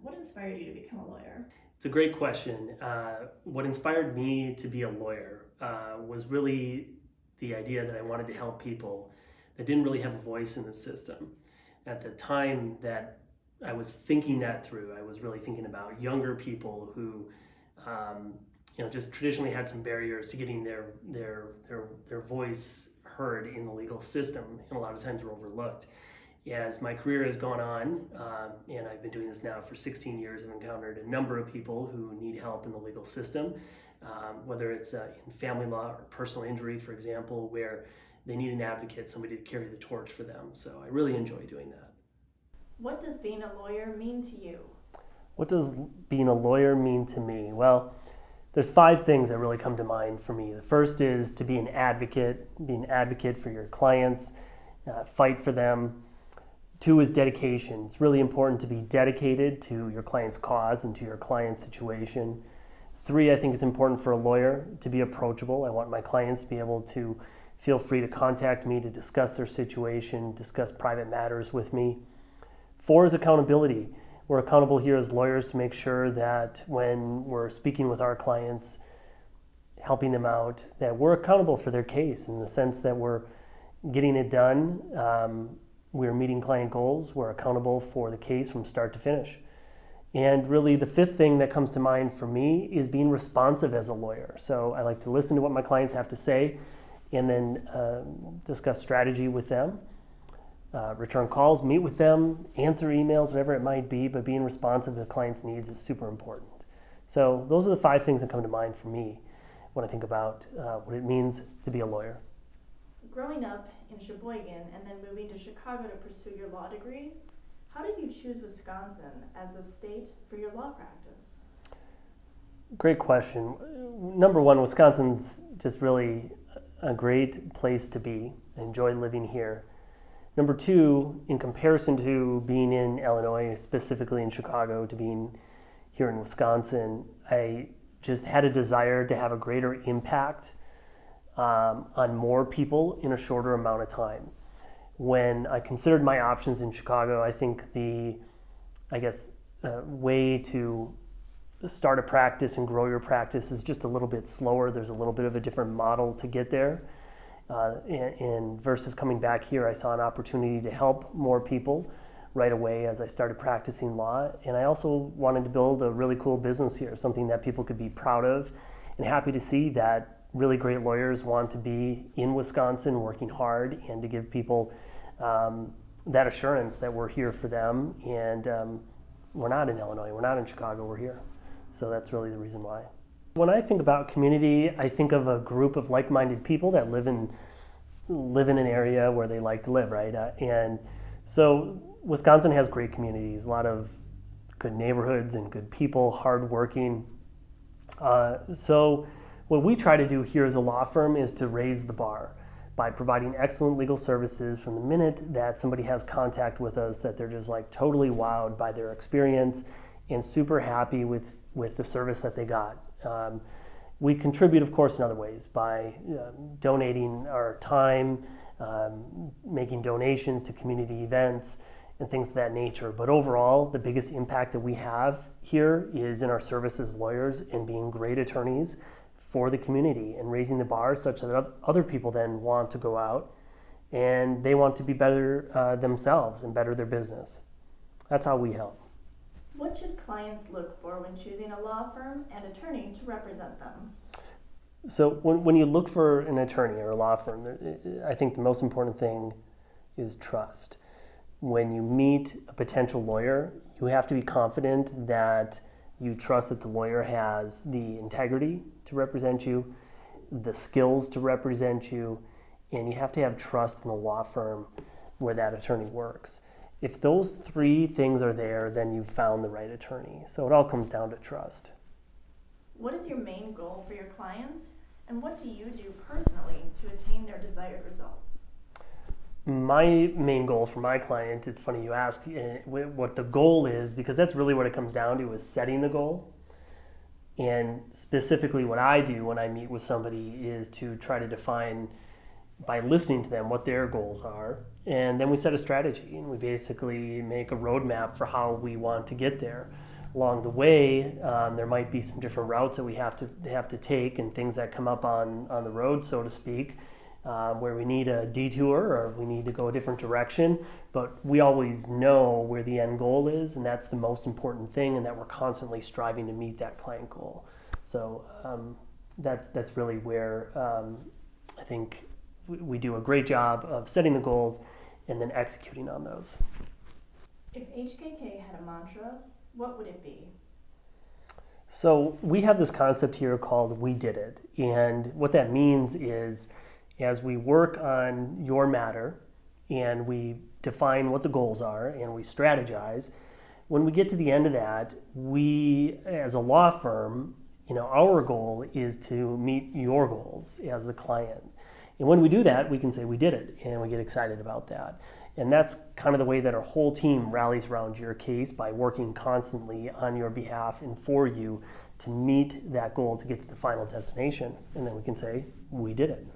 What inspired you to become a lawyer? It's a great question. What inspired me to be a lawyer was really the idea that I wanted to help people that didn't really have a voice in the system. At the time that I was thinking that through, I was really thinking about younger people who, just traditionally had some barriers to getting their voice heard in the legal system, and a lot of times were overlooked. As my career has gone on, and I've been doing this now for 16 years, I've encountered a number of people who need help in the legal system, whether it's in family law or personal injury, for example, where they need an advocate, somebody to carry the torch for them. So I really enjoy doing that. What does being a lawyer mean to you? What does being a lawyer mean to me? Well, there's 5 things that really come to mind for me. The first is to be an advocate for your clients, fight for them. 2 is dedication. It's really important to be dedicated to your client's cause and to your client's situation. 3, I think it's important for a lawyer to be approachable. I want my clients to be able to feel free to contact me to discuss their situation, discuss private matters with me. 4 is accountability. We're accountable here as lawyers to make sure that when we're speaking with our clients, helping them out, that we're accountable for their case in the sense that we're getting it done. We're meeting client goals. We're accountable for the case from start to finish. And really the 5th thing that comes to mind for me is being responsive as a lawyer. So I like to listen to what my clients have to say and then discuss strategy with them, return calls, meet with them, answer emails, whatever it might be, but being responsive to the client's needs is super important. So those are the 5 things that come to mind for me when I think about what it means to be a lawyer. Growing up in Sheboygan and then moving to Chicago to pursue your law degree, how did you choose Wisconsin as the state for your law practice? Great question. Number 1, Wisconsin's just really a great place to be. I enjoy living here. Number 2, in comparison to being in Illinois, specifically in Chicago, to being here in Wisconsin, I just had a desire to have a greater impact on more people in a shorter amount of time. When I considered my options in Chicago, I think the way to start a practice and grow your practice is just a little bit slower. There's a little bit of a different model to get there. And versus coming back here, I saw an opportunity to help more people right away as I started practicing law. And I also wanted to build a really cool business here, something that people could be proud of and happy to see that really great lawyers want to be in Wisconsin working hard and to give people that assurance that we're here for them. And we're not in Illinois, we're not in Chicago, we're here. So that's really the reason why. When I think about community, I think of a group of like-minded people that live in an area where they like to live, right? And so Wisconsin has great communities, a lot of good neighborhoods and good people, hardworking. So what we try to do here as a law firm is to raise the bar by providing excellent legal services from the minute that somebody has contact with us, that they're just like totally wowed by their experience and super happy with the service that they got. We contribute, of course, in other ways by donating our time, making donations to community events and things of that nature. But overall, the biggest impact that we have here is in our service as lawyers and being great attorneys for the community and raising the bar such that other people then want to go out and they want to be better themselves and better their business. That's how we help. What should clients look for when choosing a law firm and attorney to represent them? So when you look for an attorney or a law firm, I think the most important thing is trust. When you meet a potential lawyer, you have to be confident that you trust that the lawyer has the integrity to represent you, the skills to represent you, and you have to have trust in the law firm where that attorney works. If those 3 things are there, then you've found the right attorney. So it all comes down to trust. What is your main goal for your clients, and what do you do personally to attain their desired results? My main goal for my client, it's funny you ask what the goal is, because that's really what it comes down to, is setting the goal. And specifically what I do when I meet with somebody is to try to define, by listening to them, what their goals are. And then we set a strategy and we basically make a roadmap for how we want to get there. Along the way, there might be some different routes that we have to take, and things that come up on the road, so to speak, where we need a detour or we need to go a different direction. But we always know where the end goal is, and that's the most important thing, and that we're constantly striving to meet that client goal. So that's really where I think we do a great job of setting the goals and then executing on those. If HKK had a mantra, what would it be? So we have this concept here called "We Did It," and what that means is, as we work on your matter and we define what the goals are and we strategize, when we get to the end of that, we, as a law firm, our goal is to meet your goals as the client. And when we do that, we can say we did it, and we get excited about that. And that's kind of the way that our whole team rallies around your case, by working constantly on your behalf and for you to meet that goal to get to the final destination. And then we can say we did it.